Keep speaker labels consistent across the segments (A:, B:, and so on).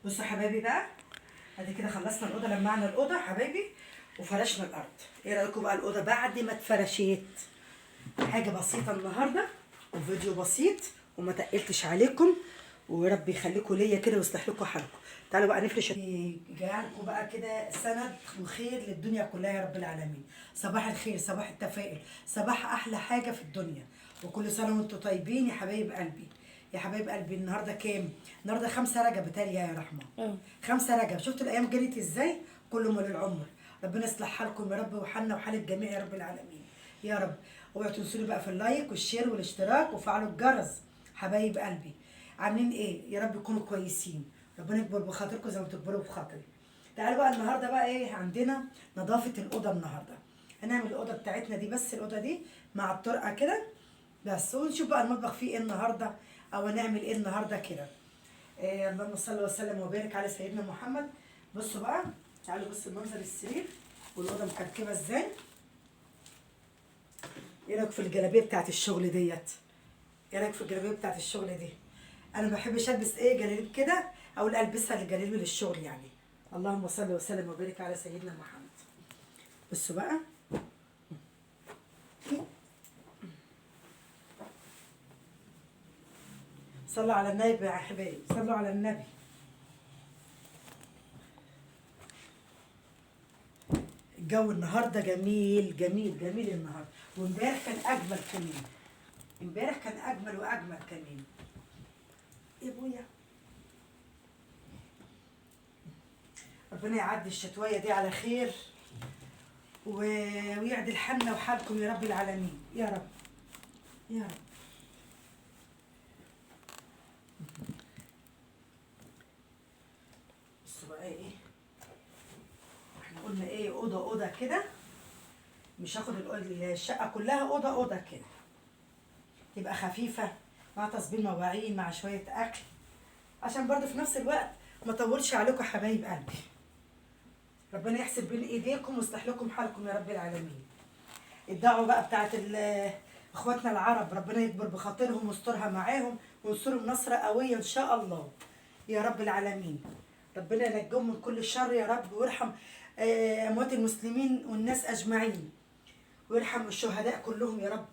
A: بصوا يا حبايبي بقى، ادي كده خلصنا الاوضه، لمعنا الاوضه يا حبايبي وفرشنا الارض. ايه رايكم بقى الاوضه بعد ما اتفرشت؟ حاجه بسيطه النهارده وفيديو بسيط وما تقلتش عليكم، وربي يخليكم ليا كده ويصلح لكم حالكم. تعالوا بقى نفرش، يجعلكم بقى كده سند وخير للدنيا كلها يا رب العالمين. صباح الخير، صباح التفاؤل، صباح احلى حاجه في الدنيا، وكل سنه وانتم طيبين يا حبايب قلبي. يا حبايب قلبي النهارده كام؟ النهارده 5 رجب بتالي يا رحمه. 5 رجب، شفتوا الايام جريت ازاي؟ كله مال العمر. ربنا يصلح حالكم يا رب وحالنا وحال الجميع يا رب العالمين يا رب. اوعوا تنسوني بقى في اللايك والشير والاشتراك وفعلوا الجرس. حبايب قلبي عاملين ايه؟ يا رب يكونوا كويسين، ربنا يكبر بخاطركم زي ما تكبروا بخاطري. تعالوا بقى النهارده بقى ايه عندنا؟ نظافه الاوضه النهارده. هنعمل الاوضه بتاعتنا دي، بس الاوضه دي مع الطرقه كده بس، ونشوف بقى المطبخ فيه ايه النهارده او نعمل ايه النهارده كده. إيه، اللهم صل وسلم وبارك على سيدنا محمد. بصوا بقى، تعالوا بصوا المنظر السرير والاوضه مكركبه ازاي. ايه رايك في الجلابيه بتاعت الشغل ديت؟ ايه رايك في الجلابيه بتاعت الشغل دي؟ انا ما بحبش البس ايه جلاليب كده، او لا البسها للجلاليب للشغل يعني. اللهم صل وسلم وبارك على سيدنا محمد. بصوا بقى، صلوا على النبي يا حبايبي، صلوا على النبي. الجو النهارده جميل جميل جميل النهارده، وامبارح كان اجمل كمان. امبارح كان اجمل واجمل كمان يا ابويا. ربنا يعدي الشتويه دي على خير ويعدل حالنا وحالكم يا رب العالمين يا رب يا رب. بصوا بقى ايه، احنا قلنا ايه، اوضه اوضه كده، مش هاخد الشقه كلها اوضه اوضه كده، تبقى خفيفه مع تصبير مواعين مع شويه اكل، عشان برضه في نفس الوقت ما اطولش عليكم يا حبايب قلبي. ربنا يحسب بين ايديكم ويصلح لكم حالكم يا رب العالمين. الدعوه بقى بتاعت اخواتنا العرب، ربنا يكبر بخاطرهم ويسترها معاهم وينصرهم نصره قويه ان شاء الله يا رب العالمين. ربنا ينجيهم من كل شر يا رب، ويرحم اموات المسلمين والناس اجمعين، ويرحم الشهداء كلهم يا رب،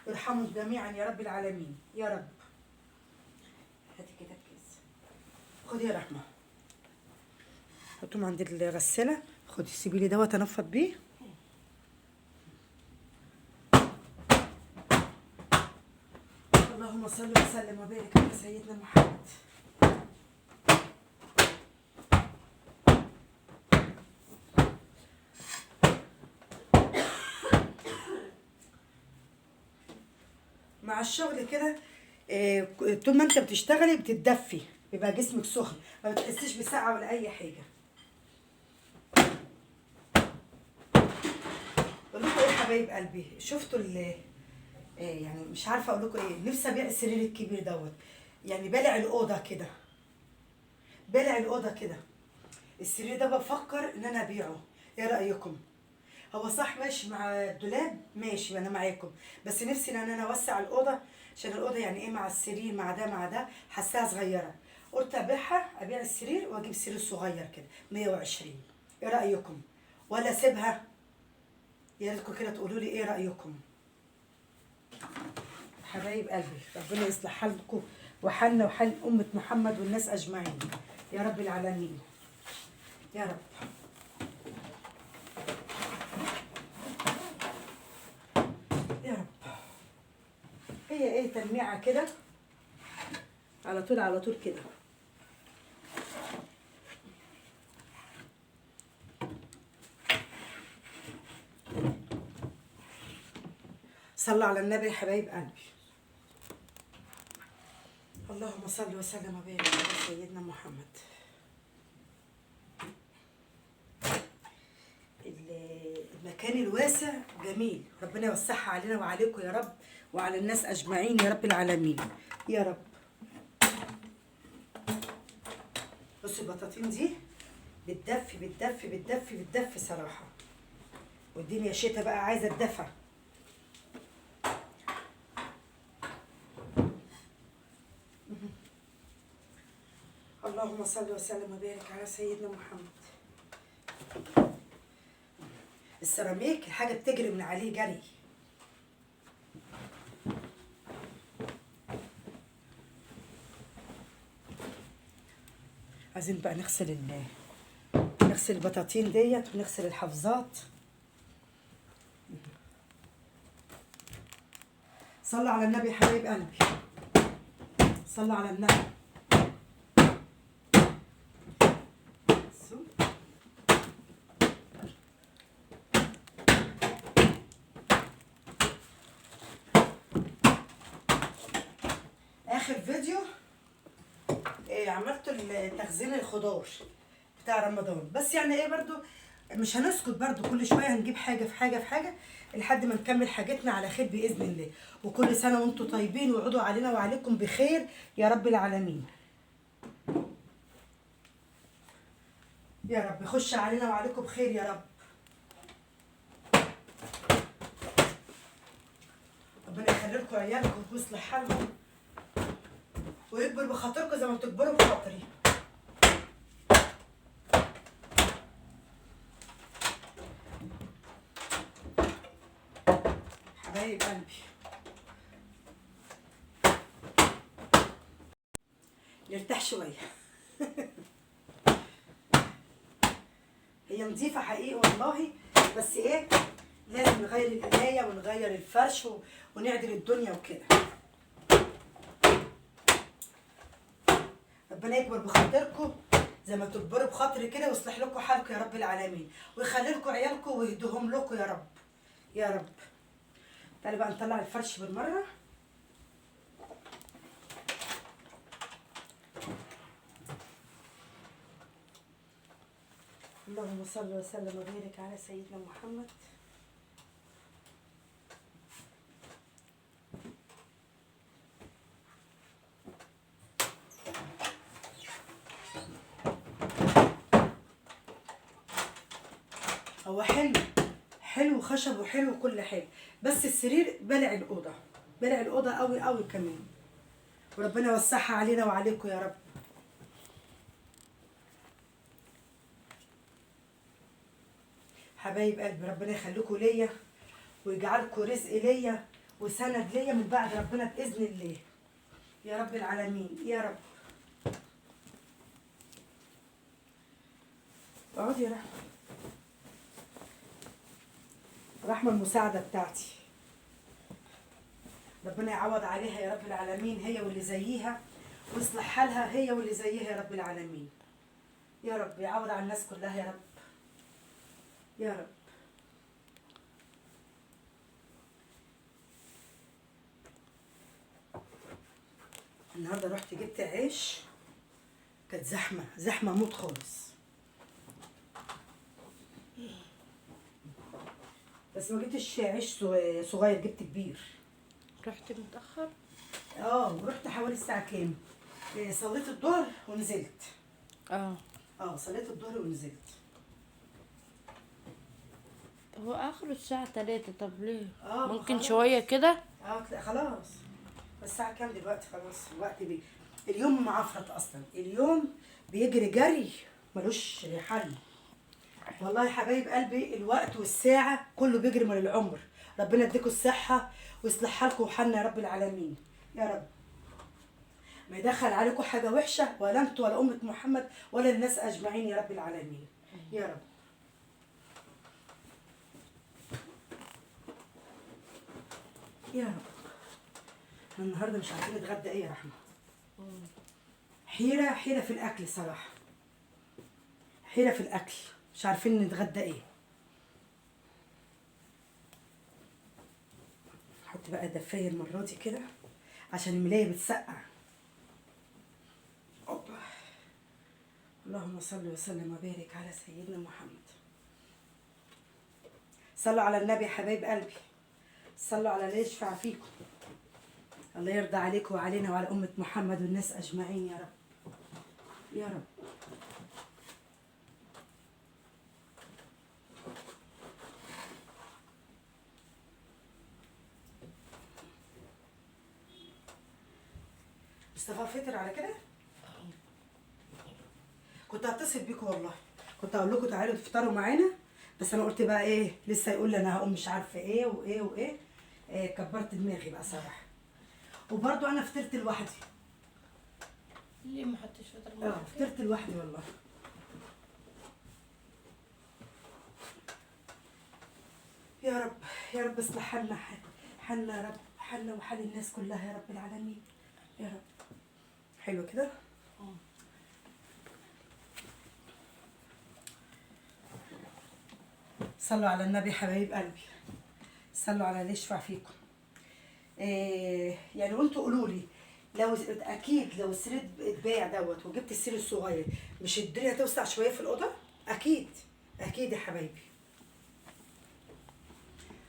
A: ويرحمهم جميعا يا رب العالمين يا رب. هاتي كده الكيس، خدي يا رحمه، حطهم عند الغساله، خدي سيبي لي دوت انفض بيه. اللهم صل وسلم وبارك على سيدنا محمد. مع الشغل كده طول ما انت بتشتغلي بتتدفي، بيبقى جسمك سخن، ما بتحسيش بسقعه ولا اي حاجه. اقول لكم ايه يا حبايب قلبي، شفتوا يعني مش عارفه اقول لكم ايه، نفسي ابيع السرير الكبير دوت، يعني بالع الاوضه كده، بالع الاوضه كده. السرير ده بفكر ان انا ابيعه، ايه رايكم؟ هو صح ماشي مع الدولاب، ماشي انا معاكم، بس نفسي ان انا اوسع الاوضه، عشان الاوضه يعني ايه مع السرير مع ده مع ده حاساها صغيره. قلت ابيعها، ابيع السرير واجيب سرير صغير كده 120. ايه رايكم؟ ولا اسيبها؟ يا ريتكم كده تقولوا لي ايه رايكم حبايب قلبي. ربنا يصلح حالكم وحالنا وحال امه محمد والناس اجمعين يا رب العالمين يا رب. يا رب. هي ايه تلميعه كده، على طول على طول كده. صلوا على النبي يا حبايب قلبي. اللهم صل وسلم وبارك على سيدنا محمد. المكان الواسع جميل، ربنا يوسعها علينا وعليكم يا رب وعلى الناس اجمعين يا رب العالمين يا رب. بصوا البطاطين دي بتدفي بتدفي بتدفي بتدفي صراحه، والدنيا شتا بقى عايزه الدفى. اللهم اللهم صل وسلم وبارك على سيدنا محمد. السيراميك الحاجة بتجري من عليه جري. عايزين بقى نغسل البطاطين ديت ونغسل الحفظات. صلوا على النبي يا حبايب قلبي، صلوا على النبي. اخر فيديو عملته تخزين الخضار بتاع رمضان، بس يعني ايه برضو مش هنسكت برضو، كل شويه هنجيب حاجه في حاجه في حاجه لحد ما نكمل حاجتنا على خير باذن الله. وكل سنه وانتم طيبين ويعودوا علينا وعليكم بخير يا رب العالمين. يا رب يخش علينا وعليكم بخير يا رب. ربنا يخلي لكم عيالكم ويصلح حالهم ويكبر بخاطركم زي ما بتكبروا بخاطري. حبايب قلبي نرتاح شويه. هي نظيفه حقيقي والله، بس ايه لازم نغير القلايه ونغير الفرش ونعدل الدنيا وكده. ربنا يكبر بخاطركم زي ما تكبروا بخاطري كده ويصلح لكم حالكم يا رب العالمين، ويخلي لكم عيالكم ويهديهم لكم يا رب يا رب. تعالي بقى نطلع الفرش بالمره. اللهم صل وسلم وبارك على سيدنا محمد. هو حلو خشب وحلو وكل حلو، بس السرير بلع الأوضة قوي قوي كمان. وربنا يوسعها علينا وعليكم يا رب. حبايب قلبي ربنا يخليكم ليا ويجعلكم رزق ليا وسند ليا من بعد ربنا بإذن الله يا رب العالمين يا رب. اقعدي يا رحمة. رحمة المساعدة بتاعتي، ربنا يعوض عليها يا رب العالمين، هي واللي زيها، ويصلح حالها هي واللي زيها يا رب العالمين يا رب. يعوض على الناس كلها يا رب يا رب. النهارده رحت جبت عيش، كانت زحمه موت خالص، بس ما جبتش عيش صغير، جبت كبير.
B: رحت متأخر؟
A: رحت حوالي الساعه كام، صليت الظهر ونزلت. صليت الظهر ونزلت.
B: هو اخر الساعة 3. طب ليه؟ ممكن
A: خلاص.
B: شوية كده؟
A: خلاص. الساعة كام دلوقتي؟ خلاص الوقت اليوم معفرط اصلا، اليوم بيجري جري ملوش حل. والله يا حبايب قلبي الوقت والساعة كله بيجري من العمر. ربنا يديكم الصحة ويصلح حالكم وحالنا يا رب العالمين يا رب. ما يدخل عليكم حاجة وحشة ولا انتوا ولا أمة محمد ولا الناس أجمعين يا رب العالمين يا رب. يا رب. النهارده مش عارفين نتغدى ايه يا رحمة. حيرة في الأكل صراحة، حيرة في الأكل، مش عارفين نتغدى ايه. حط بقى دفاية المرة دي كده عشان الملاية بتسقع. اوبا. اللهم صل وسلم وبارك على سيدنا محمد. صلوا على النبي يا حبايب قلبي، صلوا على اللي يشفع فيكم. الله يرضى عليكم وعلينا وعلى أمة محمد والناس أجمعين يا رب يا رب. مصطفى فطر على كده؟ كنت هتصل بيكم والله، كنت هقول لكم تعالوا تفطروا معانا، بس انا قلت بقى ايه لسه يقول لي انا هقوم مش عارفه ايه وايه وايه. كبرت دماغي بقى صراحه. وبرضو انا فطرت لوحدي.
B: ليه ما حطيتش فطر معاك؟
A: فطرت لوحدي والله. يا رب يا رب اصلح حالنا، حالنا يا رب، حالنا وحال الناس كلها يا رب العالمين يا رب. حلو كده. صلوا على النبي حبايب قلبي، صلوا على اللي يشفع فيكم. يعني وانتوا قولوا لي، لو اكيد لو السرير اتباع دوت وجبت السرير الصغير مش الدنيا توسع شويه في الاوضه؟ اكيد اكيد يا حبايبي.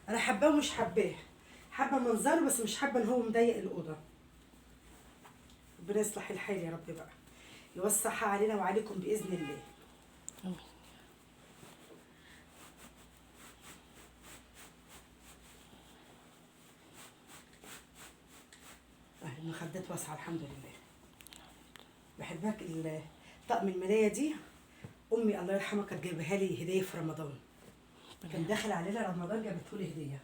A: انا حباه ومش حباه، حابه منظره بس مش حابه ان هو مضيق الاوضه. ربنا يصلح الحال يا رب بقى، يوسعها علينا وعليكم باذن الله. المخدات واسعه الحمد لله. بحبك. طقم المرايه دي امي الله يرحمها كانت جايبها لي هديه في رمضان، كان داخل علينا رمضان جابته لي هديه.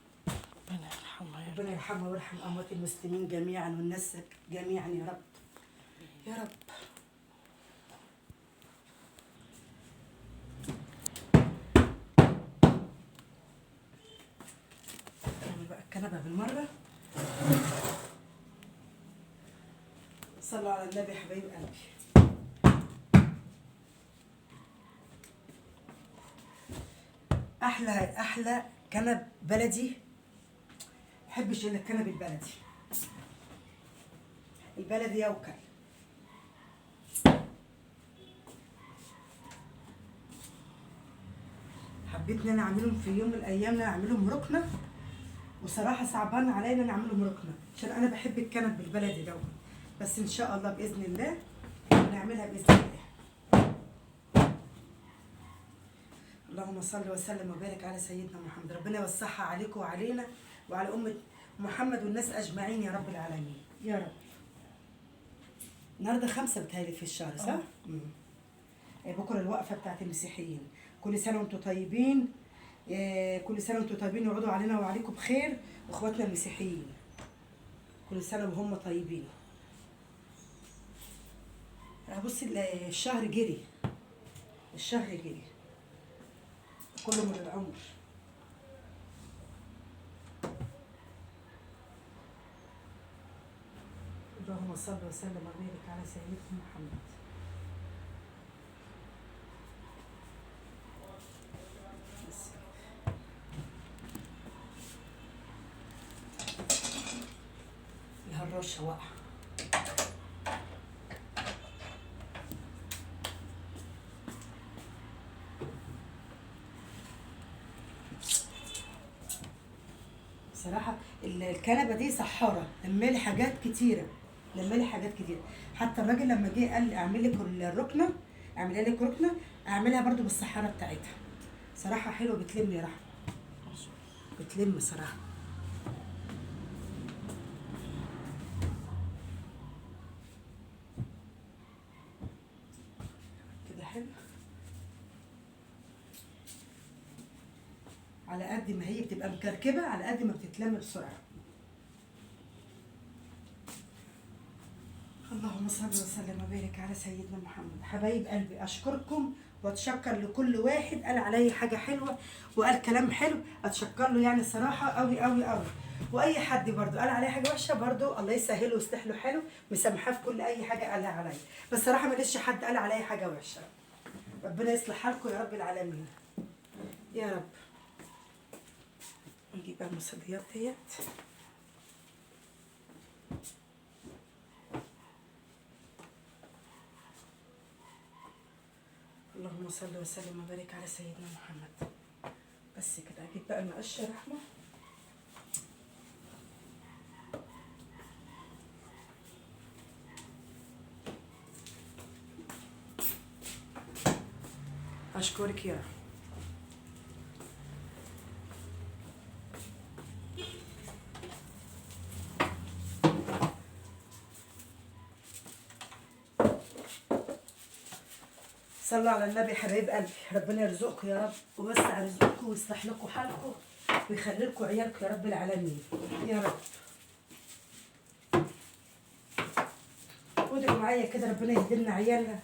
B: ربنا يرحمها يا رب.
A: ربنا يرحمها ويرحم اموات المسلمين جميعا والناس جميعا يا رب يا رب. نعمل بقى الكنبه بالمره. صلوا على النبي حبايب قلبي. احلى كنب بلدي، محبش الا الكنب البلدي، البلدي يوكل. حبيت ان انا اعملهم في يوم من الايام، اعملهم ركنه، وصراحه صعبان عليا ان انا اعملهم ركنه عشان انا بحب الكنب بالبلدي دوت، بس ان شاء الله باذن الله نعملها باذن الله. اللهم صل وسلم وبارك على سيدنا محمد. ربنا يوسعها عليكم وعلينا وعلى امه محمد والناس اجمعين يا رب العالمين يا رب. النهارده 5 بتهيألي في الشهر صح؟ بكره الوقفه بتاعت المسيحيين. كل سنه وانتم طيبين، كل سنه وانتم طيبين، يعودوا علينا وعليكم بخير، واخواتنا المسيحيين كل سنه وهم طيبين. بصي الشهر جري، الشهر جري كله من العمر. اللهم صل وسلم وبارك على سيدنا محمد. الهراشة واقعة. بصراحة الكنبة دي سحارة، لمالي حاجات كتيرة، لمالي حاجات كتيرة. حتى الراجل لما جه قال لي اعمل لك الركنة، اعملها لك ركنة، اعملها برضو بالسحارة بتاعتها. صراحة حلوة بتلم يا رحمة، بتلم صراحة. كده حلو. على قد ما هي بتبقى مكركبة على قد ما بتتلم بسرعة. اللهم صل وسلم وبارك على سيدنا محمد. حبايب قلبي اشكركم واتشكر لكل واحد قال علي حاجه حلوه وقال كلام حلو، اتشكر له يعني صراحه قوي قوي قوي. واي حد برضو قال علي حاجه وحشه برضو الله يسهله ويصلح له حلو، مسامحاه في كل اي حاجه قالها عليا، بس صراحه ما لقيتش حد قال علي حاجه وحشه. ربنا يصلح حالكم يا رب العالمين يا رب. نجيب بقى المصليات ديت. اللهم صل وسلم وبارك على سيدنا محمد. بس كده اجيب بقى المقشه يا رحمه. اشكرك يا رحمه. صلوا على النبي حبايب قلبي. ربنا يرزقكم يا رب ويوسع رزقكم ويصلح لكم حالكم ويخلي لكم عيالكم يا رب العالمين يا رب. ودعوا معايا كده ربنا يهدي لنا عيالنا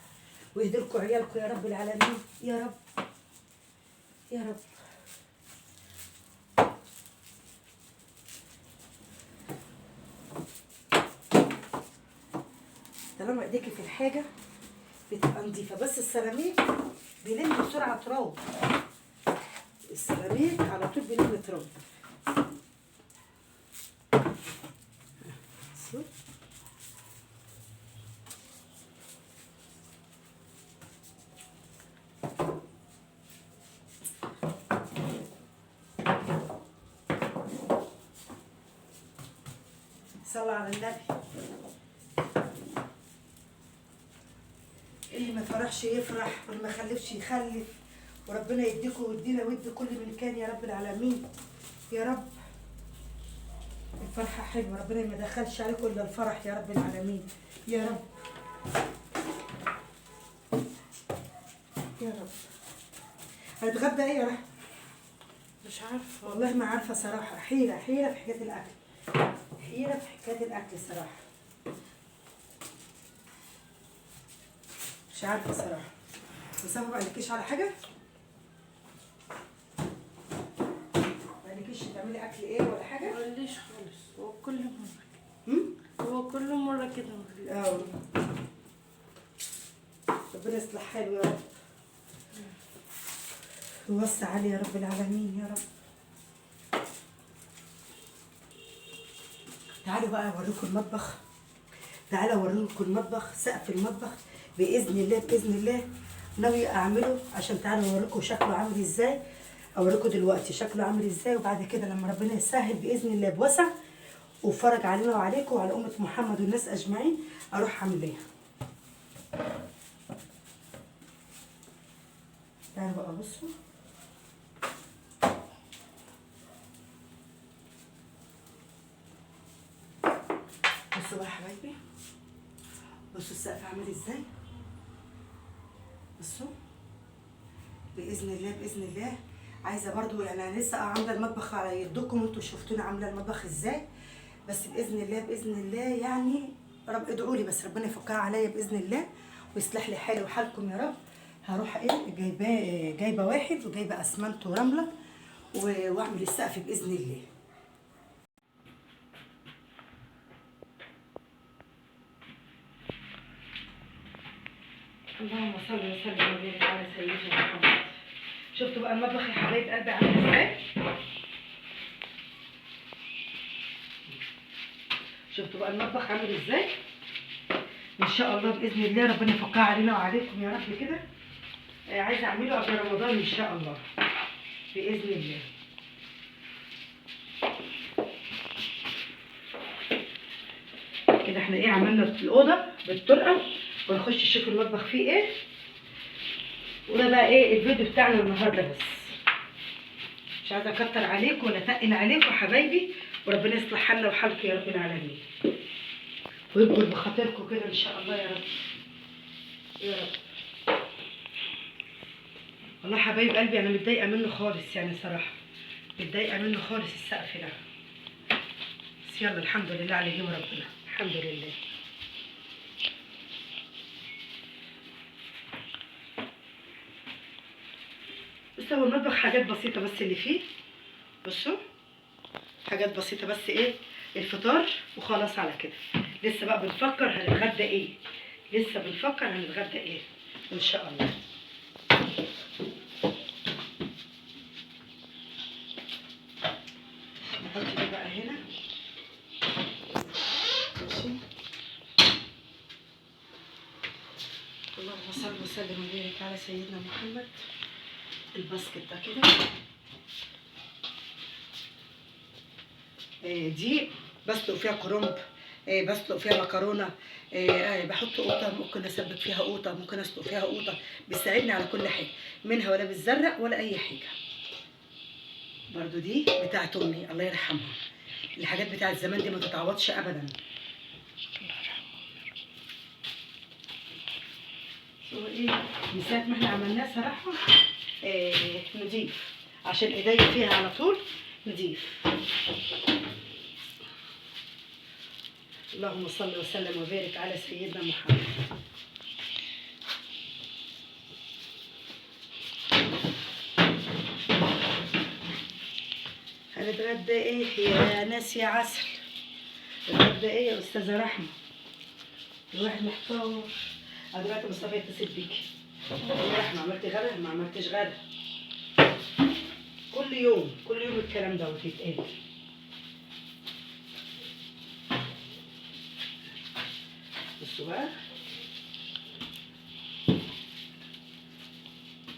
A: ويهدي لكم عيالكم يا رب العالمين يا رب يا رب. طالما ايديكي في الحاجه بتبقى نضيفه، بس السيراميك بيلم بسرعه تراب. السيراميك على طول بيلم تراب. صلى على النبي. اللي ما فرحش يفرح واللي ما خلفش يخلف، وربنا يديكم ويدينا ويدي كل من كان يا رب العالمين يا رب. الفرحة حلوة، ربنا ما يدخلش عليكم الا الفرح يا رب العالمين يا رب يا رب. هنتغدى ايه يا رحمة؟
B: مش عارفة
A: والله ما عارفة صراحة. حيرة حيرة في حكاية الأكل، حيرة في حكاية الأكل صراحة. مش عارفة صراحة. مصطفى ما قالكيش على حاجة؟ ما قالكيش تعملي أكل إيه ولا حاجة؟
B: ما قاليش خالص، هو كل مرة كده.
A: هم؟
B: هو كل مرة كده
A: اه. ربنا يصلح حاله يا رب ويوسع عليه يا رب العالمين يا رب. تعالوا بقى اوريكم المطبخ. تعالوا اوريكم المطبخ، سقف المطبخ باذن الله باذن الله ناويه اعمله. عشان تعالوا اوريكم شكله عامل ازاي. اوريكم دلوقتي شكله عامل ازاي، وبعد كده لما ربنا يسهل باذن الله بوسع وفرج علينا وعليكم وعلى امه محمد والناس اجمعين اروح اعمل ايه. تعالوا بقى بصوا. بصوا بقى يا حبايبي، بصوا السقف عامل ازاي. بصوا باذن الله باذن الله. عايزه برضو يعني انا لسه عامله المطبخ على يدكم وانتوا شفتوني عامله المطبخ ازاي، بس باذن الله باذن الله يعني رب ادعوا لي بس ربنا يفكها عليا باذن الله ويصلح لي حالي وحالكم يا رب. هروح ايه جايبه واحد وجايبه اسمنت ورمله واعمل السقف باذن الله. اللهم صل وسلم وبارك على سيدنا محمد. شفتوا بقى المطبخ يا حبايب قلبي عامل ازاي؟ شفتوا بقى المطبخ عامل ازاي؟ ان شاء الله باذن الله ربنا يفكها علينا وعليكم يا رب كده. عايزه اعمله قبل رمضان ان شاء الله باذن الله. كده احنا ايه عملنا الاوضه بالطرقه ونخش نشوف المطبخ فيه ايه. وده بقى ايه الفيديو بتاعنا النهارده بس. مش عايزه اكتر عليكم ولا اتقل عليكم حبايبي، وربنا يصلح حالنا وحالكم يا رب العالمين ويكبر بخاطركم كده ان شاء الله يا رب يا رب. والله حبايب قلبي انا متضايقه منه خالص يعني صراحه، متضايقه منه خالص السقف ده، بس يلا الحمد لله على جيم ربنا الحمد لله. بصوا هو المطبخ حاجات بسيطه بس اللي فيه. بصوا حاجات بسيطه بس ايه الفطار وخلاص على كده. لسه بقى بنفكر هنتغدى ايه، لسه بنفكر هنتغدى ايه ان شاء الله. نحط دي بقى هنا ماشي. اللهم صل وسلم وبارك على سيدنا محمد. الباسكت ده كده دي بسلق فيها كرنب، بسلق فيها مكرونه، بحط قوطه ممكن اسبك فيها قوطه، ممكن اسلق فيها قوطه، بتساعدني على كل حاجه منها ولا بتزرق ولا اي حاجه. برضو دي بتاعت امي الله يرحمها. الحاجات بتاعت زمان دي ما تتعوضش ابدا. هو ايه من ساعه ما احنا عملناه صراحه نضيف، عشان ايديا فيها على طول نضيف. اللهم صل وسلم وبارك على سيدنا محمد. هنتغدى ايه يا ناس يا عسل؟ نتغدى ايه يا استاذه رحمه؟ الواحد محتار. انا دلوقتي مصطفى يتصل بيكي، يا رحمه عملتي غدا؟ ما عملتش غدا. كل يوم الكلام دوت يتقال. بصوا بقى،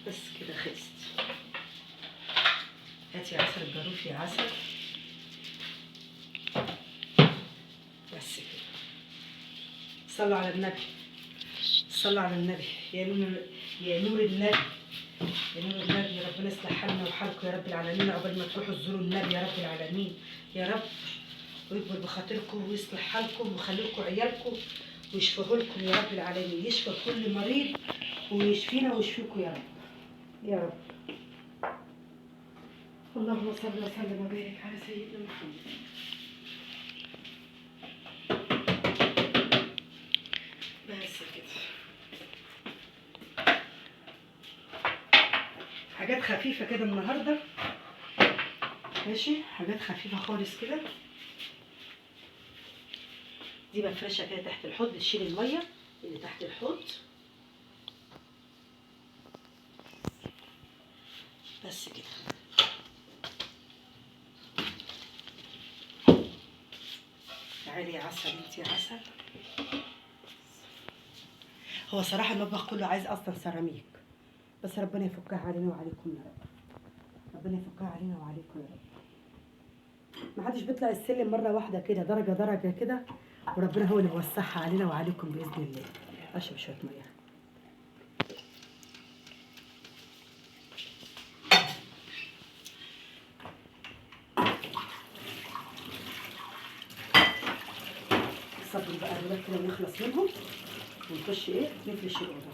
A: بس كده خلصت. هاتي عسل الجاروف يا عسل، بس كده. صلوا على النبي، صلوا على النبي يا نور، يا نور النبي، يا نور النبي. يا ربنا يصلح حالنا وحالكم يا رب العالمين، عقبال ما تروحوا تزوروا النبي يا رب العالمين يا رب، ويكبر بخاطركم ويصلح حالكم ويخلي لكم عيالكم ويشفيه لكم يا رب العالمين، يشفى كل مريض ويشفينا ويشفيكم يا رب يا رب. اللهم صل وسلم وبارك على سيدنا محمد. بس كده، حاجات خفيفة كده النهاردة، ماشي، حاجات خفيفة خالص كده. دي بفرشها كده تحت الحوض، بتشيل المية اللي تحت الحوض. بس كده. تعالي يا عسل، انت يا عسل. هو صراحة المطبخ كله عايز اصلا سيراميك، بس ربنا يفكها علينا وعليكم يا رب، ربنا يفكها علينا وعليكم يا رب. محدش بيطلع السلم مرة واحدة كده، درجة درجة كده، وربنا هو اللي بيوسعها علينا وعليكم بإذن الله. أشرب شوية مية. صبري بقى دلوقتي كده نخلص منهم ونخش ايه نفرش الأوضة.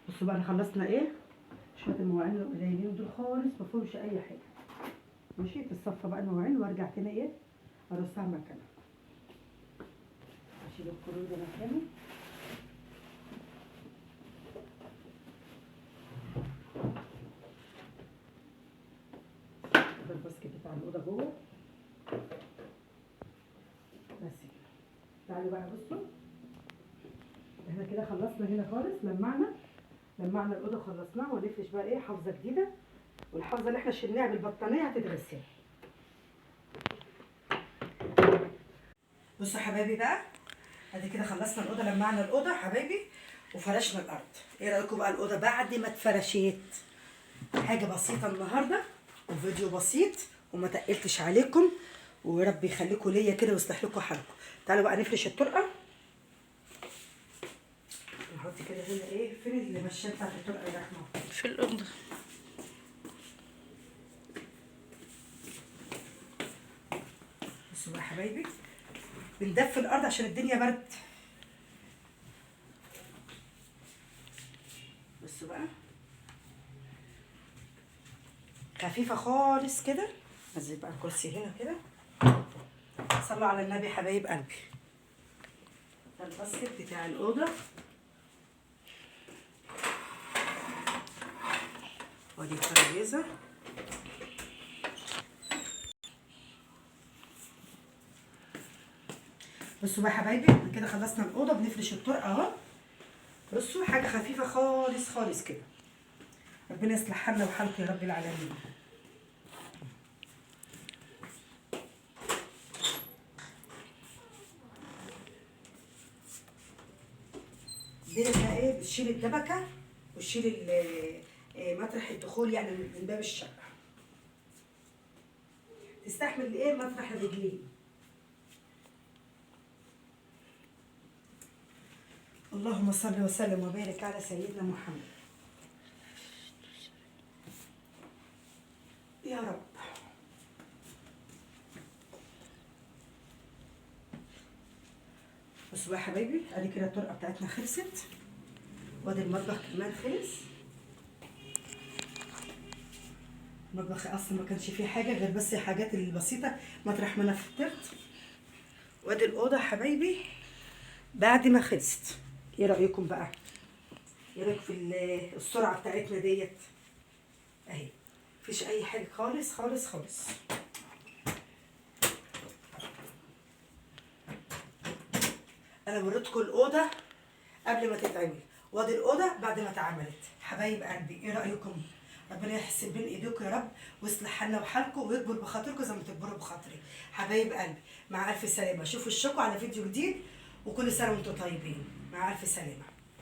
A: بصوا بقى خلصنا ايه، شويه المواعين القليلين دول خالص ما فيهمش اي حاجه، ماشي. تصفى بقى المواعين وارجع تاني ايه ارصها مكانها. اشيل الكرون ده مكانه. ده الباسكت بتاع الاوضه جوه. بس كده. تعالوا بقى بصوا، احنا كده خلصنا هنا خالص، لمعنا الاوضه خلصناها، ونفرش بقى ايه حافظه جديده، والحافظه اللي احنا شلناها بالبطانيه هتتغسل. بصوا حبايبي بقى، ادي كده خلصنا الاوضه، لمعنا الاوضه حبايبي وفرشنا الارض. ايه رايكم بقى الاوضه بعد ما اتفرشت؟ حاجه بسيطه النهارده وفيديو بسيط وما تقلتش عليكم، ورب يخليكم ليا كده ويصلح لكم حالكم. تعالوا بقى نفرش الطرقه. نحط كده هنا ايه، فين المشاه بتاعت الطرقه يا رحمه؟
B: في الأوضة.
A: بصوا بقى يا حبايبي، بندفي الارض عشان الدنيا برد. بصوا بقى خفيفه خالص كده. نزل بقى الكرسي هنا كده. صلوا على النبي حبايب قلبي. ده الباسكت بتاع الاوضه، ودي الترابيزه. بصوا بقى يا حبايبي، كده خلصنا الاوضه، بنفرش الطرقه اهو. بصوا حاجه خفيفه خالص خالص كده، ربنا يصلح حالنا وحالكم يا رب العالمين. دي بقى ايه، بتشيل الدبكه وتشيل مطرح الدخول يعني من باب الشقه، تستحمل ايه مطرح الرجلين. اللهم صل وسلم وبارك على سيدنا محمد. بصوا بقى يا حبايبي، ادي كده الطرقه بتاعتنا خلصت، وادي المطبخ كمان خلص. المطبخ اصلا ما كانش فيه حاجه غير بس الحاجات البسيطه مطرح ما انا فطرت. وادي الاوضه يا حبايبي بعد ما خلصت. ايه رايكم بقى؟ ايه رايك في السرعه بتاعتنا ديت؟ اهي مفيش اي حاجه خالص خالص خالص. انا وريتكم الاوضه قبل ما تتعمل، وادي الاوضه بعد ما اتعملت. حبايب قلبي ايه رايكم؟ ربنا يحسن بين ايديكم يا رب، ويصلح حالنا وحالكم، ويكبر بخاطركم زي ما تكبروا بخاطري. حبايب قلبي مع الف سلامه، اشوفوا الشكوى على فيديو جديد، وكل سنه وانتم طيبين. مع الف سلامه.